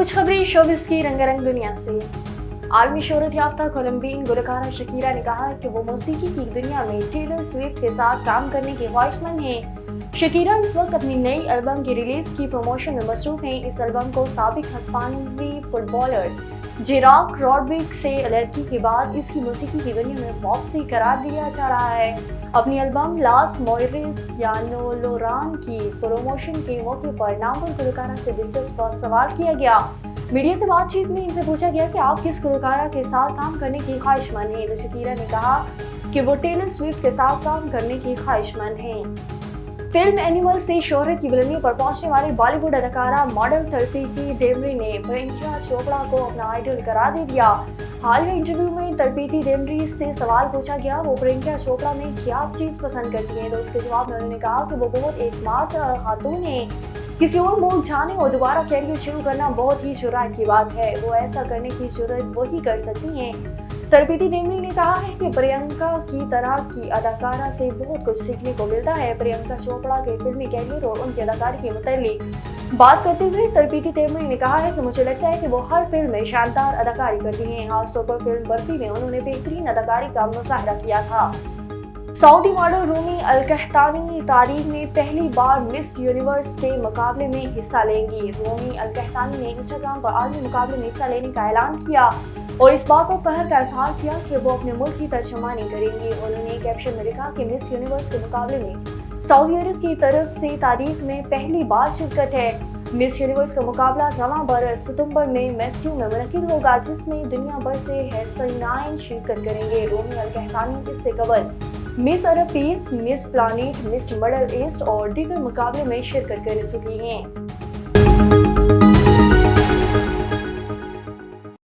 कुछ खबरें शोबिस की रंगारंग दुनिया से। आलमी शोहरत याफ्ता कोलंबियन गुलकारा शकीरा ने कहा कि वो मौसीकी की दुनिया में टेलर स्विफ्ट के साथ काम करने की ख्वाहिशमंद हैं। शकीरा इस वक्त अपनी नई एल्बम की रिलीज की प्रमोशन में मसरूफ हैं। इस एल्बम को साबिक हिस्पानी फुटबॉलर जेराक रॉड्रिग से अलग के बाद इसकी मौसीकी की दुनिया में वापसी करार दिया जा रहा है। अपनी एल्बम लास मोइरेस यानोलोरान की प्रमोशन के मौके पर नामवर गुलकारा से दिलचस्प सवाल किया गया। मीडिया से बातचीत में इनसे पूछा गया कि आप किस गुलकारा के साथ काम करने की ख्वाहिशमंद हैं, तो शकीरा ने कहा कि वो टेलर स्विफ्ट के साथ काम करने की ख्वाहिशमंद हैं। फिल्म एनिमल से शोहरत की बुलंदियों पर पहुंचने वाली बॉलीवुड अदाकारा मॉडल तलपीती देमरी ने प्रियंका चोपड़ा को अपना आइडल करार दे दिया। हाल के इंटरव्यू में तलपीती देमरी से सवाल पूछा गया वो प्रियंका चोपड़ा में क्या चीज पसंद करती हैं, तो उसके जवाब में उन्होंने कहा कि वो बहुत एकमात्र खातून है। किसी और मुल्क जाने और दोबारा कैरियर शुरू करना बहुत ही जुर्रत की बात है, वो ऐसा करने की जुर्रत वही कर सकती हैं। तलपीती देमरी ने कहा है कि प्रियंका की तरह की अदाकारा से बहुत कुछ सीखने को मिलता है। प्रियंका चोपड़ा के फिल्मी कैरियर और उनकी अदाकारी के मुतालिक बात करते हुए तलपीती देमरी ने कहा है कि मुझे लगता है कि वो हर फिल्म में शानदार अदाकारी करती हैं। खासतौर पर फिल्म बर्फी में उन्होंने बेहतरीन अदाकारी का मुजाहरा किया था। सऊदी मॉडल रूमी अल-कहतानी तारीख में पहली बार मिस यूनिवर्स के मुकाबले में हिस्सा लेंगी। रूमी अल-कहतानी ने इंस्टाग्राम पर आलमी मुकाबले में हिस्सा लेने का ऐलान किया और इस बात पर फख्र का इजहार किया कि वो अपने मुल्क की तर्जुमानी करेंगी। उन्होंने कैप्शन में लिखा कि मिस यूनिवर्स के मुकाबले में सऊदी अरब की तरफ से तारीख में पहली बार शिरकत है। मिस यूनिवर्स का मुकाबला रवां बरस सितंबर में मैस्क्यू में मुनक्किद होगा, जिसमें दुनिया भर से हसीनाएं शिरकत करेंगे। रूमी अल-कहतानी इससे कबल Miss Arab Peace, Miss Planet, Miss Middle East और दीगर मुकाबले में शिरकत कर चुकी हैं।